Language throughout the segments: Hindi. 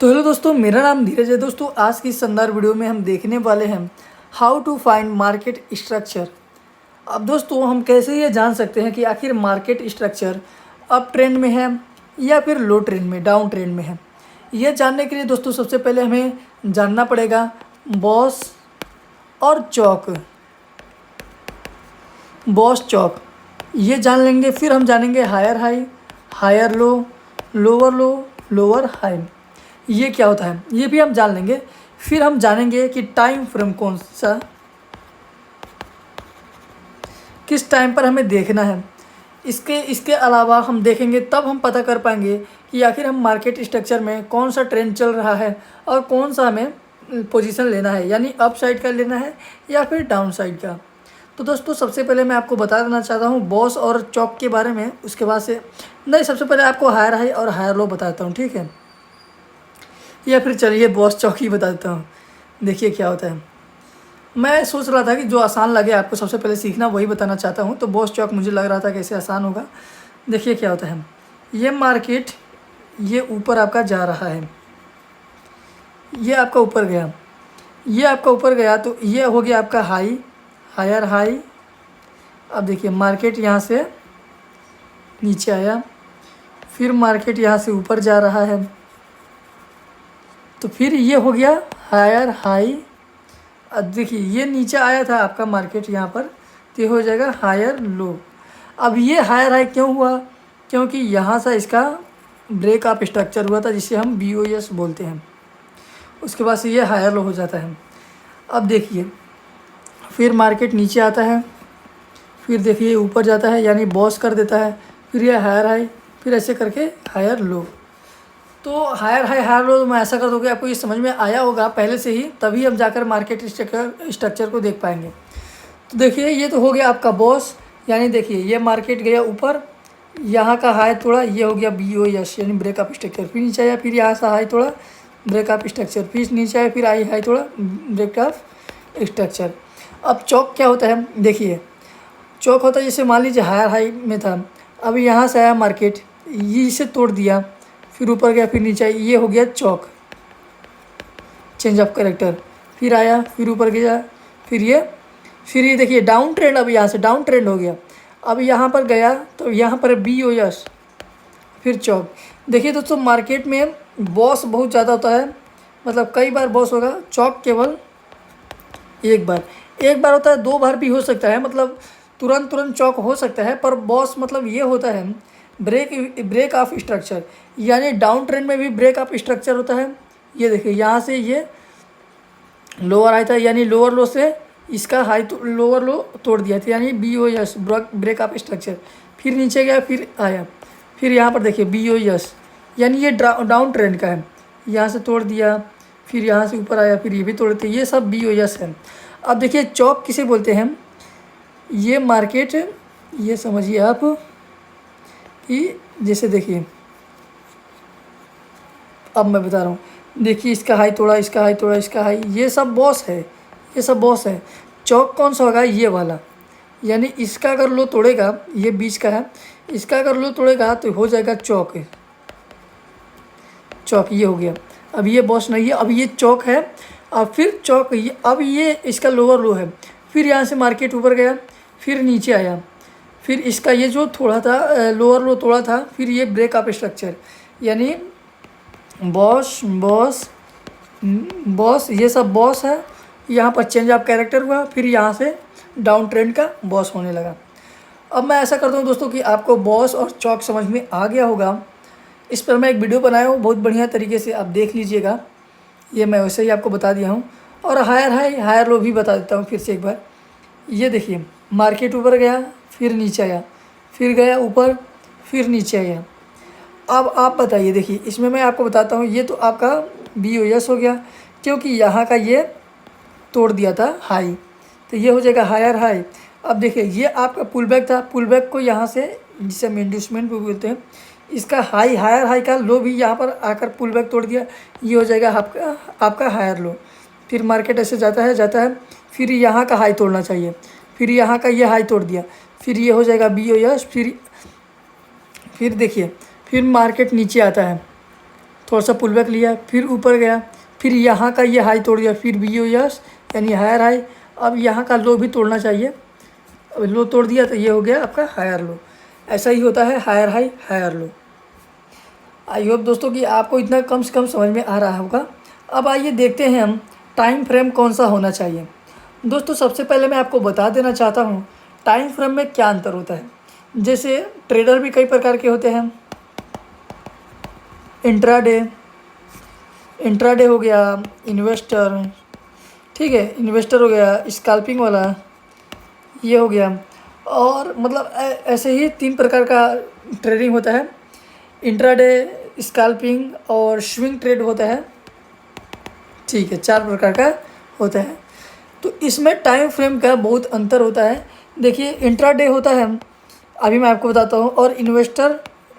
तो हेलो दोस्तों, मेरा नाम धीरज है। दोस्तों आज की इस शानदार वीडियो में हम देखने वाले हैं how to find market structure. अब दोस्तों हम कैसे ये जान सकते हैं कि आखिर मार्केट स्ट्रक्चर अप ट्रेंड में है या फिर लो ट्रेंड में, डाउन ट्रेंड में है। यह जानने के लिए दोस्तों सबसे पहले हमें जानना पड़ेगा बॉस और चौक। बॉस चौक ये जान लेंगे, फिर हम जानेंगे higher high, higher low, lower high ये क्या होता है, ये भी हम जान लेंगे। फिर हम जानेंगे कि टाइम फ्रेम कौन सा, किस टाइम पर हमें देखना है। इसके अलावा हम देखेंगे, तब हम पता कर पाएंगे कि आखिर हम मार्केट स्ट्रक्चर में कौन सा ट्रेंड चल रहा है और कौन सा हमें पोजीशन लेना है, यानी अप साइड का लेना है या फिर डाउन साइड का। तो दोस्तों सबसे पहले मैं आपको बता देना चाहता हूँ बॉस और चौक के बारे में। उसके बाद से नहीं, सबसे पहले आपको हायर हाई और हायर लो बताता हूँ, ठीक है। या फिर चलिए बॉस चौक ही बता देता हूँ। देखिए क्या होता है, मैं सोच रहा था कि जो आसान लगे आपको सबसे पहले सीखना वही बताना चाहता हूँ। तो बॉस चौक मुझे लग रहा था कैसे आसान होगा। देखिए क्या होता है, ये मार्केट ये ऊपर आपका जा रहा है, ये आपका ऊपर गया, ये आपका ऊपर गया, तो ये हो गया आपका हाई, हायर हाई। अब देखिए मार्केट यहाँ से नीचे आया, फिर मार्केट यहाँ से ऊपर जा रहा है, तो फिर ये हो गया हायर हाई। अब देखिए ये नीचे आया था आपका मार्केट यहाँ पर, तो ये हो जाएगा हायर लो। अब ये हायर हाई क्यों हुआ, क्योंकि यहाँ से इसका ब्रेक अप स्ट्रक्चर हुआ था, जिसे हम BOS बोलते हैं। उसके बाद से ये हायर लो हो जाता है। अब देखिए फिर मार्केट नीचे आता है, फिर देखिए ऊपर जाता है, यानी बॉस कर देता है, फिर ये हायर हाई, फिर ऐसे करके हायर लो। तो हायर हाई हायर लो मैं ऐसा कर दूँगा, आपको ये समझ में आया होगा पहले से ही, तभी हम जाकर मार्केट स्ट्रक्चर को देख पाएंगे। तो देखिए ये तो हो गया आपका बॉस, यानी देखिए ये मार्केट गया ऊपर, यहाँ का हाई तोड़ा, ये हो गया BOS यानी ब्रेकअप स्ट्रक्चर। फिर नीचे आया, फिर यहाँ से हाई तोड़ा, ब्रेकअप स्ट्रक्चर, फिर नीचे आया, फिर हाई तोड़ा, ब्रेकअप स्ट्रक्चर। अब चौक क्या होता है, देखिए चौक होता है जैसे मान लीजिए हायर हाई में था, अब यहाँ से आया मार्केट, ये इसे तोड़ दिया, फिर ऊपर गया, फिर नीचे आया, ये हो गया चौक, चेंज ऑफ कैरेक्टर। फिर आया, फिर ऊपर गया, फिर ये देखिए डाउन ट्रेंड, अब यहाँ से डाउन ट्रेंड हो गया। अब यहाँ पर गया तो यहाँ पर BOS, फिर चौक। देखिए दोस्तों मार्केट में बॉस बहुत ज़्यादा होता है, मतलब कई बार बॉस होगा, चौक केवल एक बार होता है, 2 बार भी हो सकता है, मतलब तुरंत चौक हो सकता है। पर बॉस मतलब ये होता है ब्रेक ऑफ स्ट्रक्चर, यानी डाउन ट्रेंड में भी ब्रेक ऑफ स्ट्रक्चर होता है। ये देखिए यहाँ से ये लोअर हाई था, यानी लोअर लो से इसका हाई लोअर लो तोड़ दिया था, यानी BOS ब्रेक ऑफ स्ट्रक्चर। फिर नीचे गया, फिर आया, फिर यहाँ पर देखिए BOS, यानी ये डाउन ट्रेंड का है, यहाँ से तोड़ दिया, फिर यहाँ से ऊपर आया, फिर ये भी तोड़ते, ये सब BOS है। अब देखिए चौक किसे बोलते हैं, ये मार्केट, ये समझिए आप कि जैसे देखिए अब मैं बता रहा हूँ, देखिए इसका हाई तोड़ा, इसका हाई तोड़ा, इसका हाई, ये सब बॉस है, ये सब बॉस है। चौक कौन सा होगा, ये वाला, यानी इसका अगर लो तोड़ेगा, ये बीच का है, इसका अगर लो तोड़ेगा तो हो जाएगा चौक। चौक ये हो गया, अब ये बॉस नहीं है, अब ये चौक है। अब फिर चौक अब ये इसका लोअर लो है, फिर यहाँ से मार्केट ऊपर गया, फिर नीचे आया, फिर इसका ये जो थोड़ा था लोअर लो तोड़ा था, फिर ये ब्रेक अप स्ट्रक्चर, यानी बॉस ये सब बॉस है। यहाँ पर चेंज ऑफ कैरेक्टर हुआ, फिर यहाँ से डाउन ट्रेंड का बॉस होने लगा। अब मैं ऐसा करता हूँ दोस्तों कि आपको बॉस और चौक समझ में आ गया होगा। इस पर मैं एक वीडियो बनाया हूँ बहुत बढ़िया तरीके से, आप देख लीजिएगा। ये मैं वैसे ही आपको बता दिया हूँ, और हायर हाई हायर लो भी बता देता हूँ फिर से एक बार। ये देखिए मार्केट ऊपर गया, फिर नीचे आया, फिर गया ऊपर, फिर नीचे आया। अब आप बताइए, देखिए इसमें मैं आपको बताता हूँ, ये तो आपका BOS हो गया, क्योंकि यहाँ का ये तोड़ दिया था हाई, तो ये हो जाएगा हायर हाई। अब देखिए ये आपका पुल बैक था, पुल बैक को यहाँ से जिसे हम इंड्यूसमेंट भी बोलते हैं, इसका हाई हायर हाई का लो भी यहाँ पर आकर पुल बैक तोड़ दिया, ये हो जाएगा आपका हायर लो। फिर मार्केट ऐसे जाता है, फिर यहाँ का हाई तोड़ना चाहिए, फिर यहाँ का ये हाई तोड़ दिया, फिर ये हो जाएगा BOS। फिर देखिए फिर मार्केट नीचे आता है, थोड़ा सा पुल बैक लिया, फिर ऊपर गया, फिर यहाँ का ये हाई तोड़ दिया, फिर BOS यानी हायर हाई। अब यहाँ का लो भी तोड़ना चाहिए, अब लो तोड़ दिया तो ये हो गया आपका हायर लो। ऐसा ही होता है higher high higher low. I hope दोस्तों कि आपको इतना कम से कम समझ में आ रहा होगा। अब आइए देखते हैं हम टाइम फ्रेम कौन सा होना चाहिए। दोस्तों सबसे पहले मैं आपको बता देना चाहता हूँ टाइम फ्रेम में क्या अंतर होता है। जैसे ट्रेडर भी कई प्रकार के होते हैं, इंट्राडे हो गया, इन्वेस्टर, ठीक है, इन्वेस्टर हो गया, स्कैल्पिंग वाला ये हो गया। और मतलब ऐसे ही 3 प्रकार का ट्रेडिंग होता है, इंट्राडे, स्कैल्पिंग और स्विंग ट्रेड होता है, ठीक है, 4 प्रकार का होता है। तो इसमें टाइम फ्रेम का बहुत अंतर होता है। देखिए इंट्राडे होता है, अभी मैं आपको बताता हूँ, और इन्वेस्टर,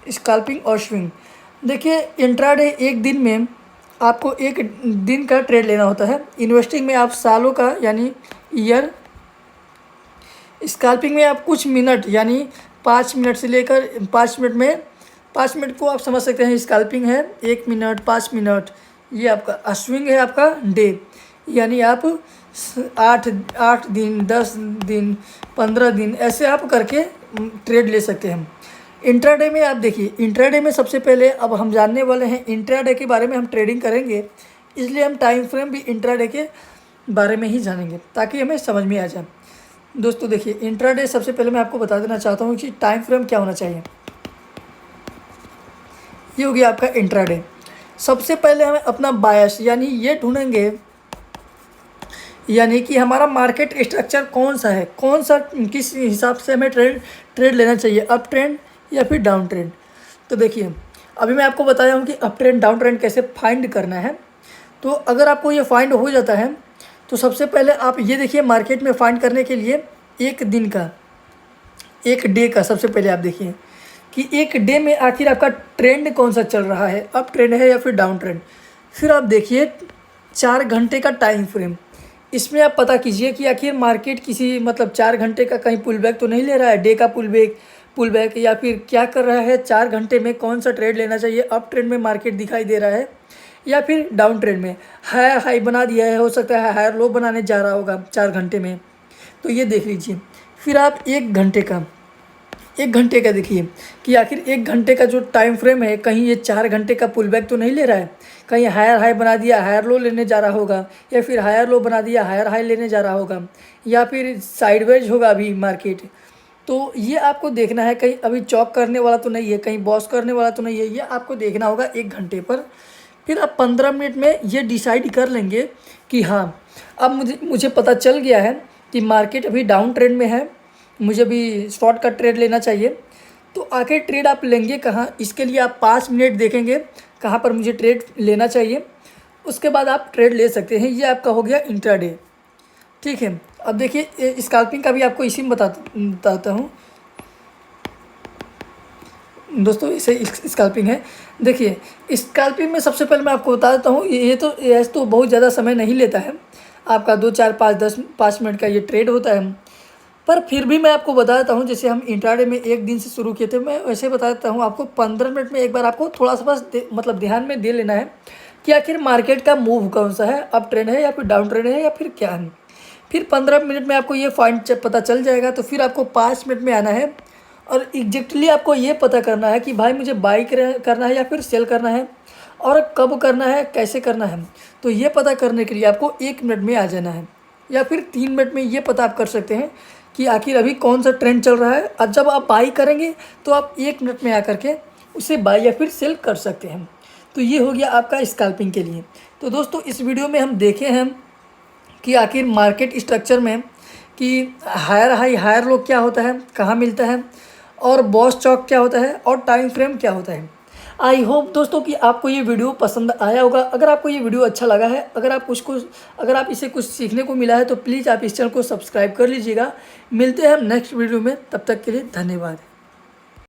स्कैल्पिंग और स्विंग। देखिए इंट्राडे एक दिन में आपको एक दिन का ट्रेड लेना होता है, इन्वेस्टिंग में आप सालों का यानी ईयर, स्कैल्पिंग में आप कुछ मिनट यानी 5 मिनट से लेकर 5 मिनट में, 5 मिनट को आप समझ सकते हैं स्कैल्पिंग है 1 मिनट 5 मिनट, ये आपका स्विंग है आपका डे, यानी आप 8 दिन 10 दिन 15 दिन ऐसे आप करके ट्रेड ले सकते हैं। इंट्राडे में आप देखिए, इंट्राडे में सबसे पहले अब हम जानने वाले हैं इंट्राडे के बारे में, हम ट्रेडिंग करेंगे इसलिए हम टाइम फ्रेम भी इंट्राडे के बारे में ही जानेंगे ताकि हमें समझ में आ जाए। दोस्तों देखिए इंट्राडे सबसे पहले मैं आपको बता देना चाहता हूँ कि टाइम फ्रेम क्या होना चाहिए। ये हो गया आपका इंट्राडे। सबसे पहले हमें अपना बायस यानी ये ढूंढेंगे, यानी कि हमारा मार्केट स्ट्रक्चर कौन सा है, कौन सा किस हिसाब से हमें ट्रेड लेना चाहिए, अप ट्रेंड या फिर डाउन ट्रेंड। तो देखिए अभी मैं आपको बताया हूँ कि अप ट्रेंड डाउन ट्रेंड कैसे फाइंड करना है। तो अगर आपको ये फाइंड हो जाता है तो सबसे पहले आप ये देखिए, मार्केट में फाइंड करने के लिए एक दिन का, एक डे का सबसे पहले आप देखिए कि एक डे में आखिर आपका ट्रेंड कौन सा चल रहा है, अप ट्रेंड है या फिर डाउन ट्रेंड। फिर आप देखिए 4 घंटे का टाइम फ्रेम, इसमें आप पता कीजिए कि आखिर मार्केट किसी मतलब 4 घंटे का कहीं पुल बैक तो नहीं ले रहा है, डे का पुल बैक या फिर क्या कर रहा है, 4 घंटे में कौन सा ट्रेड लेना चाहिए, अप ट्रेंड में मार्केट दिखाई दे रहा है या फिर डाउन ट्रेंड में हायर हाई बना दिया है, हो सकता है हायर लो बनाने जा रहा होगा 4 घंटे में, तो ये देख लीजिए। फिर आप 1 घंटे का देखिए कि आखिर 1 घंटे का जो टाइम फ्रेम है कहीं ये 4 घंटे का पुल बैक तो नहीं ले रहा है, कहीं हायर हाई बना दिया हायर लो लेने जा रहा होगा, या फिर हायर लो बना दिया हायर हाई लेने जा रहा होगा, या फिर साइडवेज होगा अभी मार्केट। तो ये आपको देखना है, कहीं अभी चौक करने वाला तो नहीं है, कहीं बॉस करने वाला तो नहीं है, ये आपको देखना होगा 1 घंटे पर। फिर आप 15 मिनट में ये डिसाइड कर लेंगे कि हाँ अब मुझे पता चल गया है कि मार्केट अभी डाउन ट्रेंड में है, मुझे भी शॉर्ट का ट्रेड लेना चाहिए। तो आखिर ट्रेड आप लेंगे कहाँ, इसके लिए आप 5 मिनट देखेंगे कहाँ पर मुझे ट्रेड लेना चाहिए, उसके बाद आप ट्रेड ले सकते हैं। ये आपका हो गया इंट्राडे, ठीक है। अब देखिए स्कैल्पिंग का भी आपको इसी में बताता हूँ दोस्तों, इसे स्कैल्पिंग है। देखिए स्कैल्पिंग में सबसे पहले मैं आपको बता देता हूँ, ये तो बहुत ज़्यादा समय नहीं लेता है, आपका 2 4 5 मिनट का ये ट्रेड होता है। पर फिर भी मैं आपको बता देता हूँ, जैसे हम इंट्राडे में 1 दिन से शुरू किए थे, मैं वैसे बता देता हूँ आपको 15 मिनट में एक बार आपको थोड़ा सा बस मतलब ध्यान में दे लेना है कि आखिर मार्केट का मूव कौन सा है, अप ट्रेंड है या फिर डाउन ट्रेंड है या फिर क्या है। फिर 15 मिनट में आपको ये फाइंड पता चल जाएगा। तो फिर आपको 5 मिनट में आना है और एग्जैक्टली आपको ये पता करना है कि भाई मुझे बाई करना है या फिर सेल करना है, और कब करना है, कैसे करना है। तो ये पता करने के लिए आपको 1 मिनट में आ जाना है, या फिर 3 मिनट में ये पता आप कर सकते हैं कि आखिर अभी कौन सा ट्रेंड चल रहा है। और जब आप बाई करेंगे तो आप 1 मिनट में आकर के उसे बाई या फिर सेल कर सकते हैं। तो ये हो गया आपका स्कैल्पिंग के लिए। तो दोस्तों इस वीडियो में हम देखे हैं कि आखिर मार्केट स्ट्रक्चर में कि हायर हाई हायर लो क्या होता है, कहाँ मिलता है, और बॉस चौक क्या होता है, और टाइम फ्रेम क्या होता है। आई होप दोस्तों कि आपको ये वीडियो पसंद आया होगा। अगर आपको ये वीडियो अच्छा लगा है, अगर आप इसे कुछ सीखने को मिला है, तो प्लीज़ आप इस चैनल को सब्सक्राइब कर लीजिएगा। मिलते हैं हम नेक्स्ट वीडियो में, तब तक के लिए धन्यवाद।